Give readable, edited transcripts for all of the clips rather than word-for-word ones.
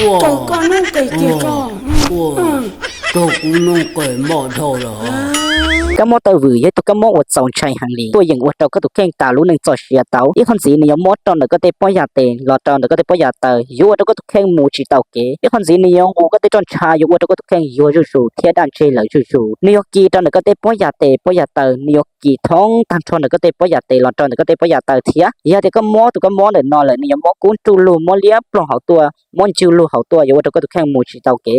Cậu con nó kể kìa con. Tôi cũng nông cười bỏ thầu rồi. cái món tàu vừa tôi cái món ở trong chai hàng lì tôi dừng ở trong cái tụ keng tàu lúc nên cho xìa tàu ít con gì này món trong được cái tép bói già tiền lọt trong được cái tép bói già tờ dù ở trong cái tụ keng mù chỉ tàu kế ít con gì này ngủ cái tép trong trà dù ở trong cái tụ keng dù rủ thiết đàn chơi lợi rủ New York trong được cái tép bói già tờ New York thông tăng trong được cái tép bói già tờ lọt trong được cái tép bói già tờ thía giờ thì cái món tụ cái món để nói là này món cuốn chu lu món liếp plong hậu tua món chu lu hậu tua dù ở trong cái tụ keng mù chỉ tàu kế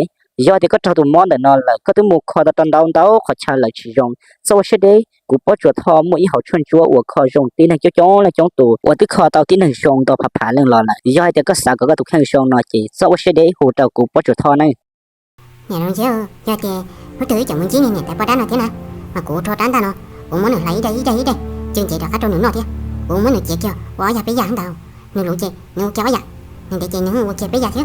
giờ thì có trâu tụi món để nó là có thứ một kho tao đau đau khó trả lời chỉ dùng sau sẽ đấy cũng bắt chuột thò mỗi hậu chân chúa của kho dùng tí này cho là chống tụ và thứ kho tao tí này dùng tao phá lên lò này giờ thì có xã có tụi khang dùng nó chỉ sau sẽ đấy hỗ trợ cũng bắt chuột thò này nhà nó chứ giờ thì nó tự chẳng muốn chí này tại bao đá nó thế nào mà cụ cho trán ta nó cũng muốn lấy đây chương trình đã phát trong nửa nọ thế cũng muốn chị kêu bỏ ra bây giờ đâu nửa lũ chị nửa kéo vậy nên để chị nửa chị bây giờ thế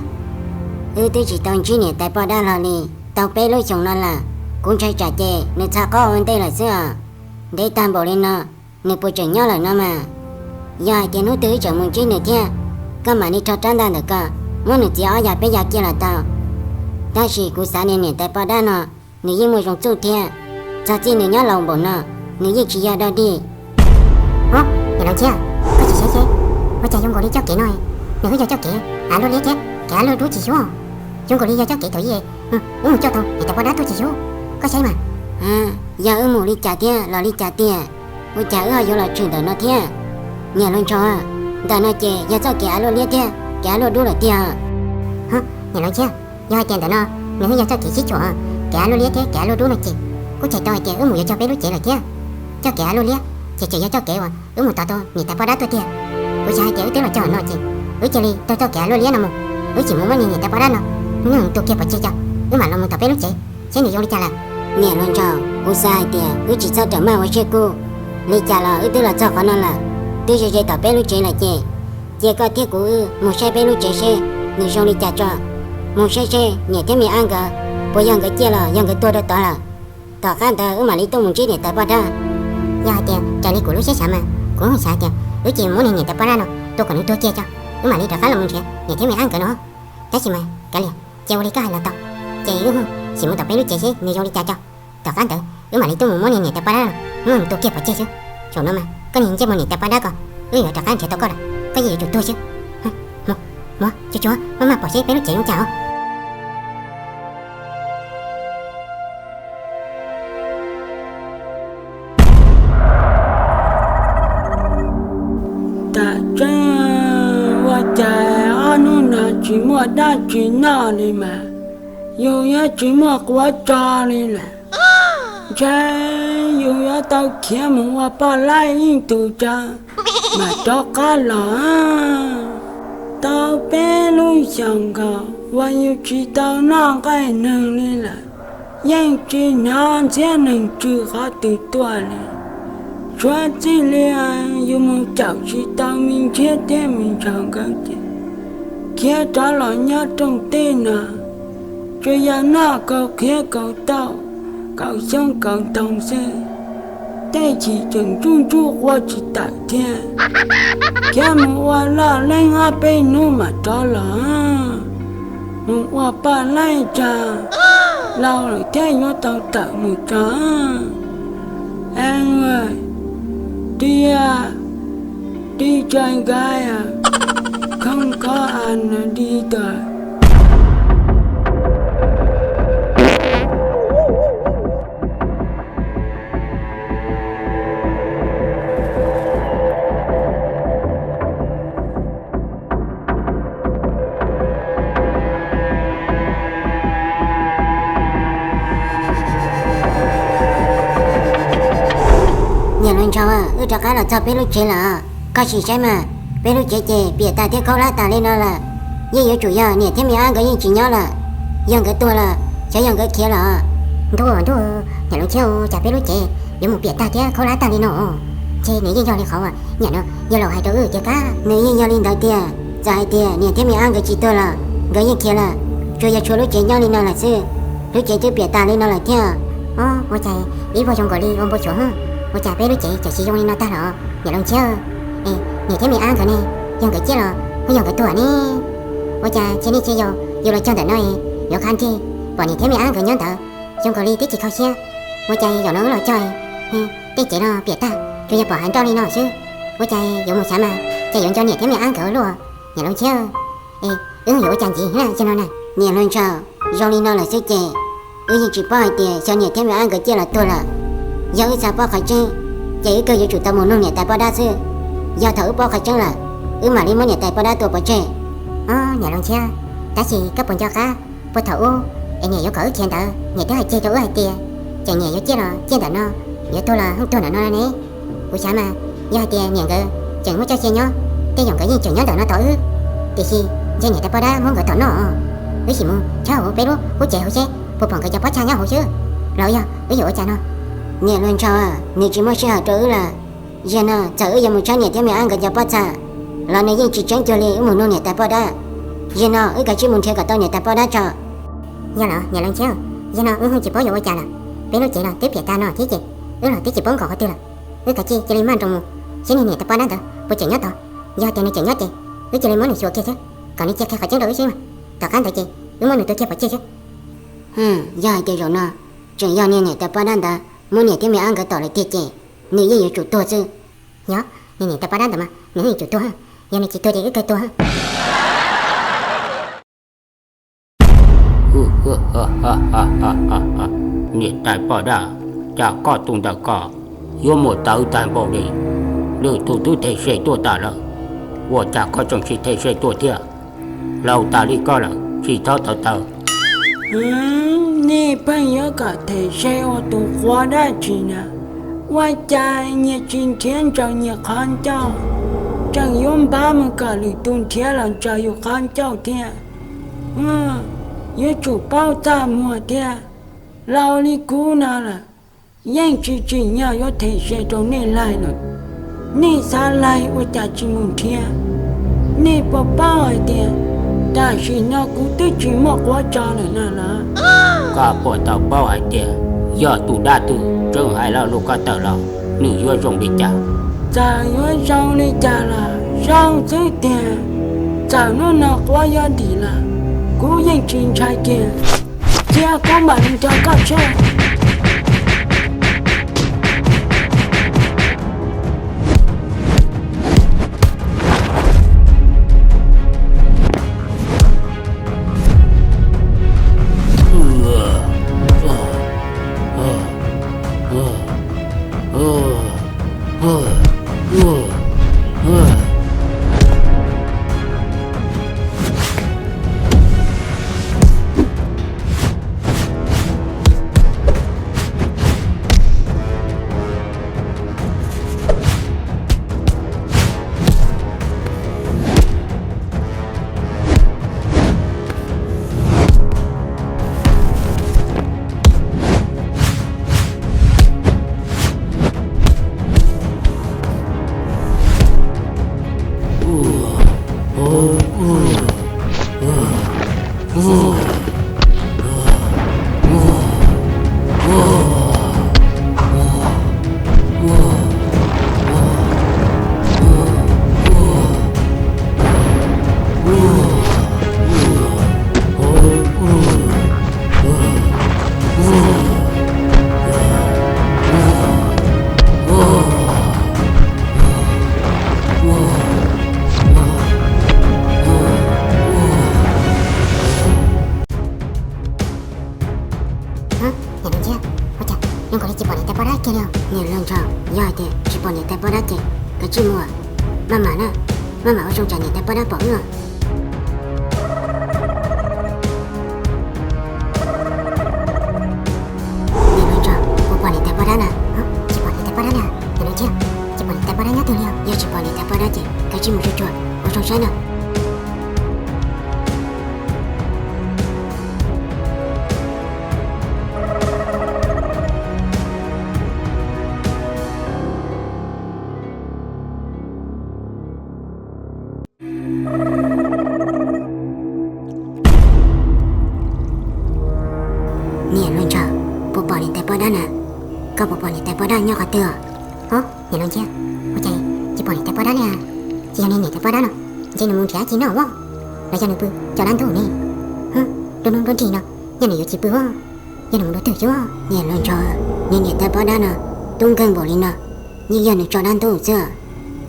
tôi chỉ tao chỉ này tại bao đá là đi tao bé lối chồng nó là cũng chạy trả chè nên cha có vấn đề là xưa để tam bộ lên nó nên bố chồng nhau là nó mà giờ thì nó tự chẳng muốn chỉ này thế các mà đi cho trán ta được cả muốn được chỉ ở nhà bây giờ kia là tao chỉ cú sáng này tại bao đá nó nếu như một trong số thế cha chỉ này nhớ lòng bộ nó nếu như chỉ ra đó đi nhà đâu chưa có chỉ sẽ có cha dùng gọi đi cho kỹ nói nếu cho kỹ luôn lấy chết cả luôn đuổi chỉ xuống dùng gọi đi cho kỹ thôi gì cho tao thì tao có đá tôi chỉ xuống có sai mà giờ một đi trả tiền là đi trả tiền tôi trả ở vô là chuyển tới nó thế nhà luôn cho ta nói chè giờ cho kẻ luôn lấy tiền kẻ luôn đuổi là tiền nhà đâu chưa giờ tiền tới nó nếu giờ cho kỹ chỉ chỗ kẻ luôn lấy thế kẻ luôn đuổi là chị có chạy tôi kẻ một giờ cho bé lúc chị là thế cho kẻ luôn lấy chị cho kẻ mà một tao người ta có đá tôi tiền tôi sai kẻ tức là cho nó chị chơi đi tôi cho kẻ luôn lấy nào mà chỉ muốn mấy người ta có đá nó tôi kia phải chơi cho mà nó muốn tập bé lúc chị người vô đi trả là mẹ luôn cho cô sai tiền chỉ cho trở mà với chơi cô đi trả là tức là cho con nó là tôi chơi tập bé lúc chị là chị có thiết của một xe bé lúc chị xe người xong đi trả cho một xe nhẹ thế mẹ ăn cả bây giờ cái chia là giờ cái tôi đó tỏ là tỏ khăn ta mà đi tôi muốn chỉ để tập bao đó giờ tiền trả đi của lúc sẽ mà cũng không sao tiền lúc chị muốn nhìn tập bao đó tôi còn tôi chia cho mà đi trả khá là muốn chuyện nhẹ thế mẹ ăn cả nó cái gì mà cái liền treo đi cái là tao chị đúng không chỉ muốn tập bé lúc chị sẽ người vô đi trả cho tỏ khăn tự mà đi tôi muốn nhìn tập bao đó tôi kia phải chia chứ chỗ nó mà có nhìn chơi muốn nhìn tập bao đó còn ở trả khăn thì tao có là cái gì tụi tôi chứ mua chú mà bỏ xe bé lúc chị không chào ta chân và chạy anh nó chỉ mua đá chỉ nào đi mà dù ya chỉ mua quá trà đi là chạy dù ya tao kia mà qua ba lại in tụ cha mà cho cá lò tao bé nuôi chẳng cả và yêu chỉ tao nó cái nương đi là yang chỉ nó sẽ nương chưa có từ tuổi này cho chỉ liền yêu một cháu chỉ tao mình chết thế mình chẳng cần gì kia trả lời nhớ trong tên à cho ya nó cầu kia cầu tao cầu sống cầu đồng sinh đây chỉ chừng chung chung qua chỉ tại thiên kia một qua là lên ở bênนู้mà trả lời một qua ba lại cha lâu rồi thế nhớ tao tự một trả anh ơi đi chơi gái à không có anh đi tới nhà luôn cho cho cái là cho bé lúc chị là có gì sai mà bé lúc chị bịa ta thiết câu lá ta lên đó là như chủ nhà nè thế mẹ ăn cái gì chỉ nhớ là dân cái tôi là sẽ dân cái kia là thua nhà luôn chiêu chả bé lúc chị nếu một bịa ta thiết câu lá ta lên nó chị nếu như do đi khó à nhà nó giờ là hai đứa chị cá nếu như do lên đầu tiên dài tiền nè thế mẹ ăn cái chị tôi là cái gì kia là cho giờ cho lúc chị nhau lên đó là xưa lúc chị bịa ta lên đó là kia ôi trời đi vào trong gọi đi ôm vào chỗ ôi chả bé lúc chị chỉ dùng lên nó ta rồi nhà luôn chiêu nè thế mẹ ăn cái này dân cái chiêu rồi dân cái tuổi nè ôi chả chị đi chơi rồi dù là chân tờ nói yo khăn chi bọn nhị thế mẹ ăn cái nhân tờ trong có ly tí chỉ khâu xe vô chạy yo nó lo chơi tí chỉ nó biệt ta cho nhà bỏ hắn cho đi nó chứ vô chạy yo một sáng mà chạy yo cho nhị thế mẹ ăn cỡ luôn nhà nó chơi ứng yo chẳng gì hết cho nó này nhà luôn cho Johnny nó là sức trẻ như chỉ bỏ tiền cho nhị thế mẹ ăn cái chia là tôi là giờ sao bỏ khỏi chơi chạy cơ yo chủ tâm một nông nhị tại bỏ đa sư giờ thử bỏ khỏi chơi là mà đi mua nhị tại bỏ đa tôi bỏ chơi nhà luôn chơi ta chỉ các bọn cho cá bữa thấu em nhà yo cỡ chuyện đó nhà thứ hai chơi chỗ hai tia chẳng nhà yo chơi rồi chơi đó nó giờ tôi là không tôi là nó này buổi sáng mà giờ hai tia nhà cơ chẳng muốn cho chơi nhó cái dòng cái gì chẳng nhớ đó nó tối thì khi giờ nhà ta bỏ đá muốn gọi thọ nó với gì muốn cháu bé luôn hú chạy bộ phận cái cho bắt cha nhau hú chứ rồi giờ ví dụ cha nó nhà luôn cho nhà chỉ muốn chơi chỗ là giờ nó chở giờ một cháu nhà theo mẹ ăn cái cho bắt cha là này chỉ tránh cho liền một nông nhà ta bỏ đá giờ nó ở cái chuyện muốn chơi cả tao nhà ta bỏ đá cho giờ nó nhà lần chéo giờ nó không chỉ bỏ vô cha là bé nó chỉ là tiếp việc ta nó thế chứ là tiếp chỉ bóng cỏ tiêu là cái chi cho nên mang trong xin nhà ta bỏ đá đó bữa chuyện nhất đó giờ tiền nó chuyện nhất chứ cho nên muốn được kia chứ còn đi chơi phải chiến đấu chứ mà tao cán tao chi muốn được tôi kia phải chơi chứ giờ thì rồi nó chuyện giờ nhà ta bỏ đá đó muốn nhà tiếp mẹ ăn cái tao lại tiệt chứ nếu như chủ tôi chứ nhớ nhà ta bỏ đá đó mà nếu như chủ tôi ha giờ này chỉ tôi thì cái tôi ha nhiệt tại bỏ đá chả có tung đã có有没到单保的你都得谁多大了我家可总是得谁多点老大的高了其他你朋友个提谁我都花得起呢我家你今天找你看到正用把们个里冬天了这有看到天也就包扎么的老里姑那了ยังจริงๆ要提谁都你来了你啥来我家进门天你不包一点但是那姑对寂寞我家了那了ก็ปวดเต่าเป้าไอเดียยอดตูด้าตูจงให้เราลูกก็เต่าเราหนึ่งยั่วจงดีจ้า在我上你家了上这点在那那花园里了姑认真才见结果把人家搞错Mama ở trong trại này ta bắt đã bỏ rồi. Nè nói cho, cô quản lý ta bắt đã nè. Chị quản lý ta bắt đã nè. Nè nói chưa? Chị quản lý ta bắt đã nhá từ liều. Giờ chị quản lý ta bắt đã chị. Cái chim một chuột ở trong trại nè. Kau buat ni tak padanya kata. Ni non chia. Macam chị buat ni tak pada nè. Chị này tak pada nó. Chị nó muốn thả chị nó quá. Là cho nó bự cho đánh thủ nè. Đồ nông đồ gì nó, nhà này có chỉ bữa, nhà này đồ tử chứ, nhà luôn cho, nhà ta bỏ đá nó, tung cân bỏ đi nó, như nhà này cho đan tu chưa,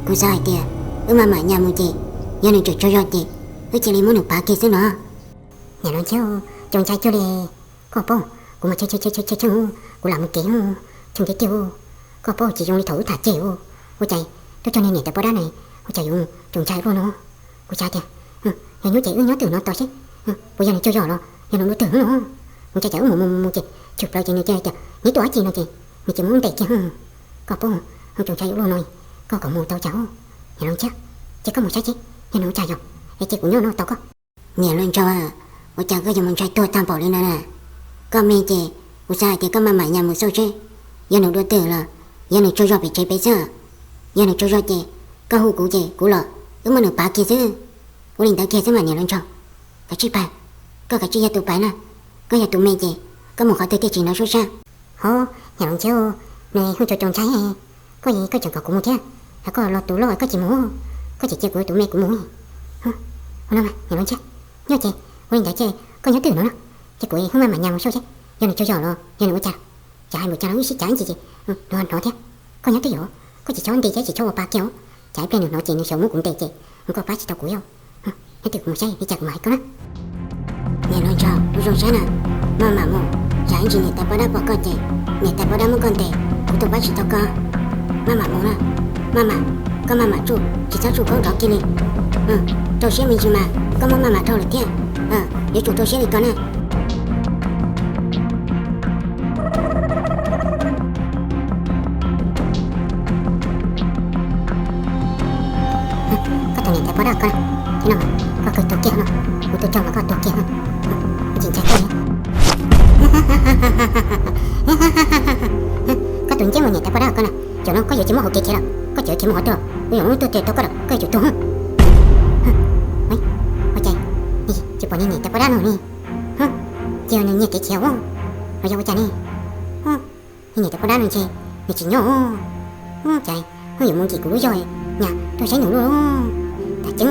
cô sai kìa, mà nhà một chị, nhà này cho chị, chỉ lấy muốn được ba kia chứ nó, nhà nó chứ, chồng trai cho đi, có bố, cô mà chơi, cô làm một kiểu, trong cái tiêu, có bố chỉ dùng đi thử thả chịu, cô chạy, tôi cho nên nhà ta bỏ đá này, cô chạy dùng chồng trai luôn nó, cô trai kìa, nhà nhớ chạy nhớ từ nó to chứ. Bây giờ này cho giỏi rồi, giờ nó tưởng nó, muốn chạy một chị, chụp lại chị này chơi kìa, nghĩ toán chị nó chị, mình chỉ muốn tệ chứ, có bố, không chồng trai luôn rồi, có một tao cháu, nhà nó chắc, chỉ có một trái chứ, nhà nó chạy rồi, ấy chị cũng nhớ nó tao có, nhà lên cho à, tôi chẳng có gì mình chạy tôi tham bảo lên này, có mình chị, tôi sai thì có mà mày nhà một số chứ, giờ nó đưa từ là, giờ này cho giỏi bị chơi bây giờ, giờ này cho giỏi chị, có hú cú chị, cú lợ, mà được ba kia chứ, tôi định tới kia chứ mà nhà lên cho. Cái chị bà, có cái chị nhà tụi bà nè, có nhà tụi mẹ chị, có một khó tới chị nói số sao? Nhà lòng chiếu, này không cho chồng trái hay, có gì có chồng cậu cũng mua chứ, có lo tủ lo có chị mua, có chị chơi của tụi mẹ cũng mua, không mà nhà lòng chứ, nhớ chị, quên đã chơi, có nhớ từ nó, chị của không mà nhà một số chứ, giờ này cho giỏi lo, giờ này trả hai buổi trả nó xích trả chị, nó thế, có nhớ từ đó, có chị cho anh đi chứ chị cho ba kéo, trái bên nó chị nó sống cũng tệ chị, không có bác chị tao cúi không. Hãy tự một giây đi chặt mãi con á. Nè nói cho, nó rong sáng à. Mà mồ, sáng chị người ta bắt đá bỏ con chị, người ta bắt đá mất con tệ, cũng tôi bắt chị tao con. Mà mồ là, con mà chủ, chị cháu chủ con đó kia đi. Tôi sẽ mình chứ mà, con mà thôi là kia. Nếu chủ tôi sẽ đi con này. Có tụi người ta bắt đá con. Thế nào có cái tổ kia nó, một tôi cho nó có tổ kia nó, chính xác đấy. Có tuần chết một nhà ta có đó con à, chỗ nó có gì chỉ một hộ kia đâu, có chỗ chỉ một hộ thôi, ví dụ tôi tiền tôi có được, có chỗ tôi không. Mấy, ôi trời, đi, chỉ bỏ nhà ta có đó rồi nè, chiều này nhà cái chiều không, rồi cho trời nè, nhà ta có đó rồi chị, nhà chị nhỏ, trời, ví dụ muốn chị cũng rồi, nhà tôi sẽ nhủ luôn, ta chứ.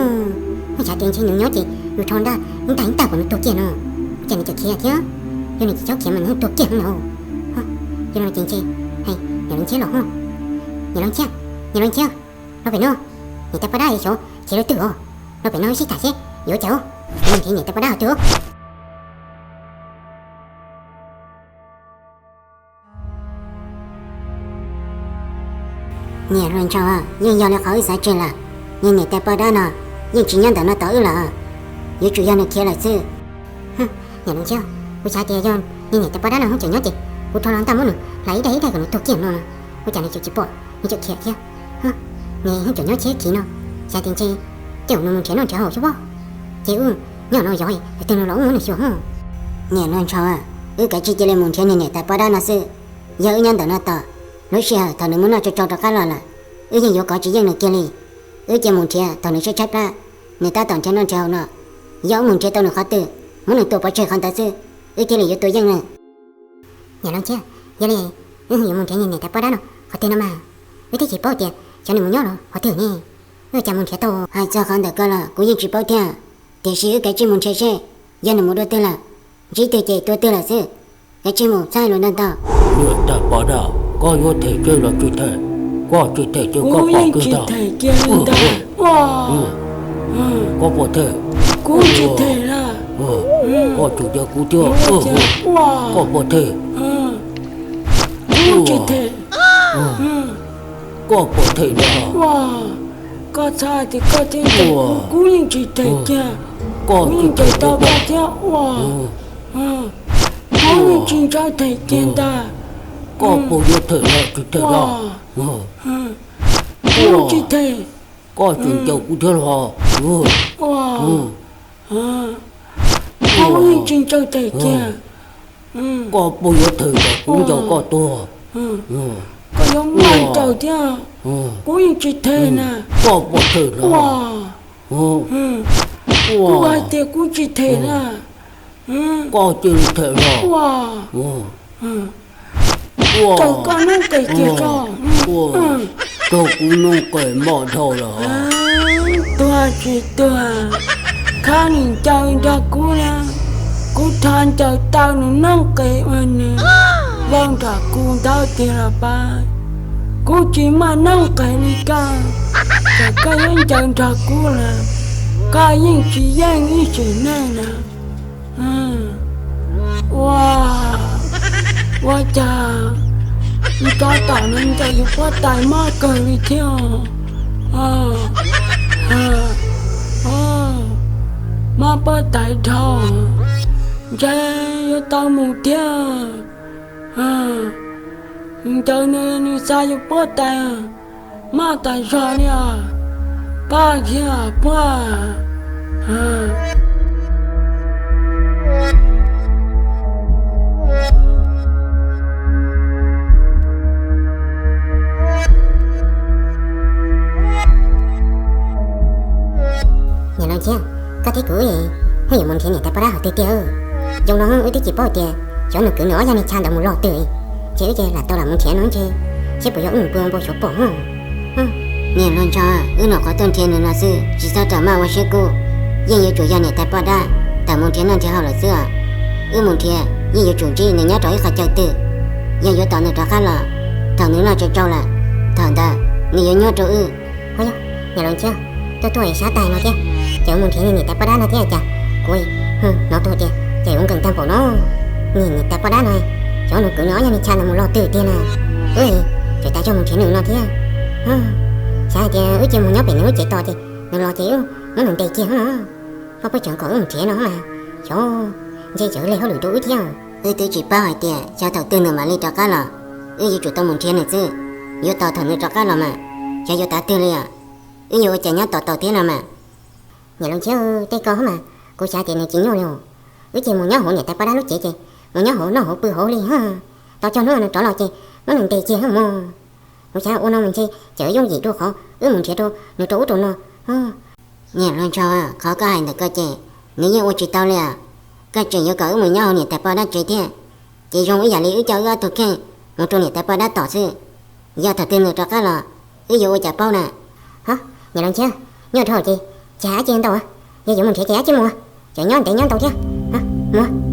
Nó trả tiền cho những nhớ chị, rồi thon ra, những đánh tao của nó tổ kia nó, cho nên chỗ kia chứ, cho nên chị cháu kia mà nó tổ kia không đâu, cho nên chị hay nhà nó chết rồi không, nhà nó chết, nó phải nó, người ta bắt đá chỗ, chị đối tượng, nó phải nói xích thả chết, dỗ cháu, mình thì người ta bắt đá trước. Nhà rồi cho à, nhưng giờ nó khỏi giải chơi là, nhưng người ta bắt đá nó. Nhưng chỉ nhân nó tới là với chủ nhân kia là chứ nhà nó chưa cô cha tiền cho nhưng người ta bắt đá nó không chịu nhớ chị cô thằng nó ta muốn lấy đấy đây còn nó thuộc kiện nó cô cha này chịu chỉ bỏ nhưng chịu kia chứ nghe không chịu nhớ chết kỹ nó cha tiền chi kiểu nó muốn chế nó trả hồ chứ bố chịu nhỏ nó giỏi tiền nó lỏng muốn được xuống nhà nó cho à cái chi lên muốn chế này người ta bắt đá nó sư giờ nhân nó to nói xe thằng nó muốn nó cho cái là nhưng có chỉ riêng nó kia đi chỉ muốn chơi, tao nói sẽ chấp ra, người ta toàn chơi non treo nọ, giờ muốn chơi tao nói khó từ, muốn nói tôi phải chơi không ta chứ, kia là tôi dân này. Nhà nó chưa, giờ này, giờ muốn chơi người ta bắt đá nó, khó tiền mà, thế chỉ bao tiền, cho nên muốn nhớ rồi, khó thử nè, chẳng muốn chơi tao, hai giờ không được cơ là, cũng chỉ bao tiền, thì chỉ cái chỉ muốn chơi, giờ này muốn đưa tiền là, chỉ tôi tiền là chứ, cái chỉ muốn sai luôn tao. Người ta bắt đá, có vô thể chơi là chủ thể. Có chủ thể chứ có bỏ cứ tao có bỏ thể cô chủ thể là có chủ thể cú chưa có bỏ thể cô chủ thể có bỏ thể là có sai thì có thể cú những chủ thể kia có những chủ tao có thể có những chủ thể kia ta có bộ vô thể là chủ thể đó cô chủ thể có chuyện cháu cũng thế là có những chủ thể kia có bộ vô thể là cũng cháu có to có giống mai tàu thế có những chủ thể nè có bộ thể là có ai thế có chủ thể nè có chủ thể là tao có nông cây kia cho tôi cũng nông cây mỏ thầu là tôi chỉ tôi khá nhìn chơi ra cú nè than chờ tao nó nâng kề anh vâng thà cuồng tao thì là ba cô chỉ mà nâng kề đi ca cả cái anh chẳng thà cô là cái anh chỉ anh ý chỉ này nè wow wow cha người ta tạo nên cho dù có tài mà cười đi theo mà bắt tài thầu chơi tao một theo cho nên sao dù bắt tài mà tài sao nè ba kia ba nhà nói chứ có thấy cười hay là muốn thế này ta bắt đầu từ tiêu giống nó ở cái chỉ bao tiền cho nó cứ nói ra này chan được một lọ tươi chứ chứ là tao làm muốn thế nó chứ bây giờ buông bao số bỏ nhà nói cho nó có tôn tiền nó sư chỉ sao tao mà sẽ cô nhưng như chủ nhà này ta bắt đầu tao muốn thế nó thì hậu là xưa muốn thế nhưng như chủ chi này nhớ tới khai chơi tự nhưng như tao này tao khác là tao nữa là cho là thằng ta nếu nhớ cho thôi nhà nói chưa tôi sát tay nó chứ cháu muốn thế này ta bắt nó thế à chả coi nó tôi chứ cháu không cần tam phụ nó nhìn ta bắt này cháu nó cứ nói như cha là một lo tự tiền à cháu ta cho muốn thế nữa nó thế sao chứ chỉ muốn nhóc bị nó chỉ to thì nó lo chứ nó đừng đầy kia nó không có chuyện có muốn thế nó mà cháu dây chở lấy họ lười đủ theo tôi chỉ bao hỏi tiền cháu thầu tư nữa mà lấy cho cá là như chủ tao muốn thế này chứ như tao thầu nữa cho cá là mà cháu vô ta tư liền như chả nhớ tao thế nào mà nhà lòng chứ tay con mà cô cha tiền này chỉ nhau nhiều cái chị muốn nhớ hộ nhà ta bắt đá lúc chị muốn nhớ hộ nó hộ bự hộ đi ha tao cho nó trả lời chị nó đừng tiền chị hả mà cô cha ôn nó mình chi chở giống gì đâu khó mình chỉ đâu nó trốn tụi nó nhà lòng cho khó có hành được cơ chị nếu như ôn chị tao liền cái chuyện như cỡ mình nhau nhà ta bắt đá chị thế chị dùng cái giả lý cho ra tụi kia một tụi nhà ta bắt đá tỏ sự giờ thật tin được cho cái là ví dụ chả bao nè hả nhà lòng chưa nhớ thôi chị trả chị anh tao à giờ mình sẽ trả chứ mua chả nhớ để nhớ tao chứ hả mua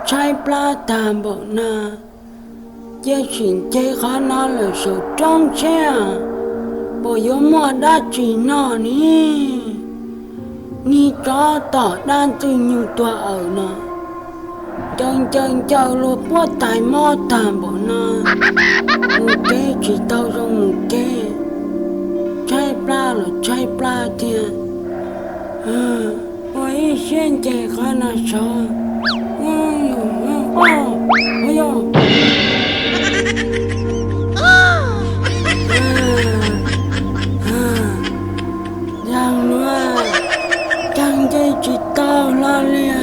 trái pla tạm bộ na chế chuyện chế khó nó là sự trong xe bộ yếu mà đã chỉ nó ni cho tỏ đan từ nhiều tòa ở nè chân chờ lụa bó tài mò tạm bộ na một kế chỉ tao trong một kế trái pla là trái pla thiệt ôi xuyên chế khó nó sợ rằng nữa chẳng dây chỉ tao lo liền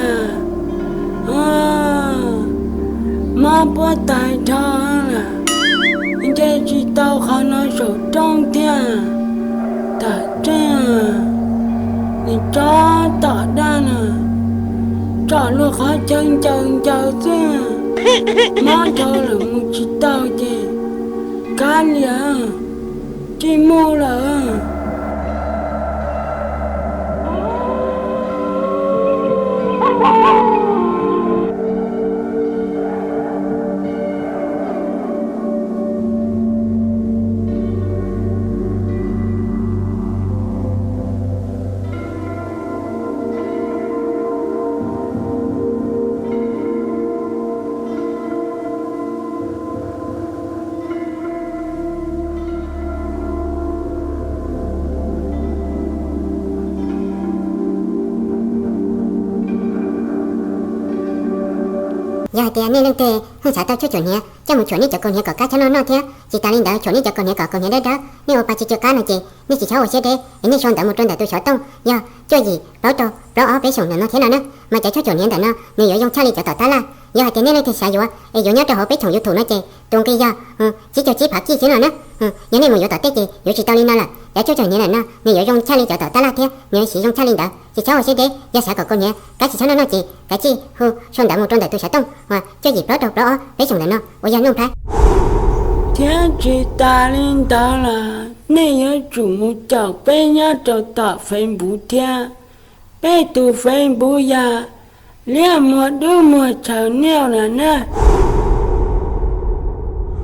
mà bữa tại đó là dây chỉ tao khó nói số trong tiền ta trên thì cho tỏ đa nè trả luôn khó chân chờ chứ má cho là một chị tao chứ cá liền chỉ mua là giờ thì anh nên tê không sợ tao cho chuyện nhé cho một chuyện đi cho con nhé có cá cho nó thế chỉ ta lên đó chuyện đi cho con nhé có con nhé đấy đó nếu bà chỉ cho cá này chị nếu chỉ cháu ở xe đấy anh nên chọn tại một trong tại tôi sợ tông giờ cho gì đó cho đó ở bé sùng nó thế nào nữa mà chạy cho chuyện nhé tại nó nếu ở trong Charlie cho tao ta là giờ thì nên thì sao vậy ấy giờ nhớ cho họ bé chồng YouTube nó chị tuần kia giờ chỉ cho chỉ phát chi thế nào nữa nhớ nên một giờ tao tết chị giờ chỉ tao lên là để cho chuyện nhé là nó nếu ở trong Charlie cho tao ta là thế nếu chỉ trong Charlie đó chỉ cháu ở xe đấy giờ sẽ có con nhé cái chỉ cháu nó chị cái chi chọn tại một trong tại tôi sợ tông mà cho gì đó đó bé sùng nó bây giờ nó phải thiên chỉ ta lên đó là nên nhớ chủ một chậu bé nhớ cho ta phèn bù thiên bé tu phèn bù ya liền một đứa một chậu neo là nè